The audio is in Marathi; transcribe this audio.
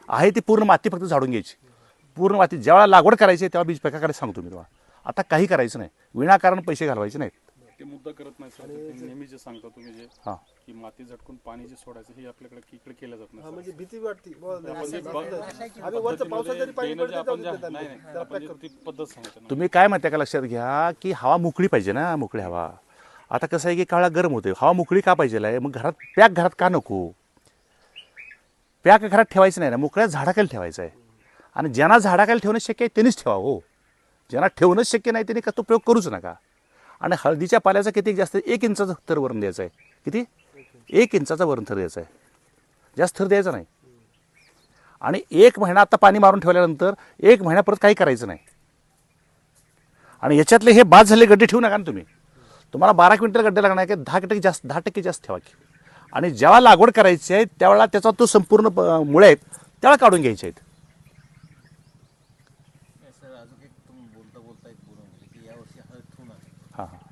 आहे ती पूर्ण माती फक्त झाडून घ्यायची. पूर्ण माती ज्यावेळेला लागवड करायची तेव्हा बीज प्रकार करायला सांगतो मी तुम्हाला. आता काही करायचं नाही, विनाकारण पैसे घालवायचे नाहीत. ते मुद्दा करत नाही सर. ते नेहमी जे सांगता तुम्ही जे हां की माती झटकून पाणी जे सोडायचं हे आपल्याकडे इकडे केलं जात नाही. म्हणजे भीती वाटते आम्ही वरचं पावसात जरी पाणी पडतं आपण ती पद्धत सांगतो. तुम्ही काय म्हणता का लक्षात घ्या की हवा मोकळी पाहिजे ना, मोकळी हवा. आता कसं आहे की काळा गरम होते, हवा मोकळी का पाहिजे आहे, मग घरात घरात का नको. पॅक घरात ठेवायचं नाही ना, मोकळ्या झाडाखाली ठेवायचं आहे. आणि ज्यांना झाडाखाली ठेवणं शक्य आहे त्यांनीच ठेवा हो. ज्यांना ठेवणंच शक्य नाही त्यांनी तो प्रयोग करूच नका. आणि हळदीच्या पाल्याचा किती जास्त 1 इंचाचा थर वरून द्यायचा आहे. किती 1 इंचाचा वरून थर द्यायचा आहे, जास्त थर द्यायचा नाही. आणि 1 महिना आता पाणी मारून ठेवल्यानंतर 1 महिना परत काही करायचं नाही. आणि याच्यातले हे बाद झाले गड्डे ठेवू नका ना तुम्ही. तुम्हाला 12 क्विंटल गड्डे लागणार आहे की 10% जास्त ठेवा की. आणि जेव्हा लागवड करायची आहे त्यावेळेला त्याचा तो संपूर्ण मुळे आहेत त्यावेळेला काढून घ्यायचे आहेत. सर अजून एक तुम्ही बोलता एक बोलून की यावर्षी हळद ठेवून हां हां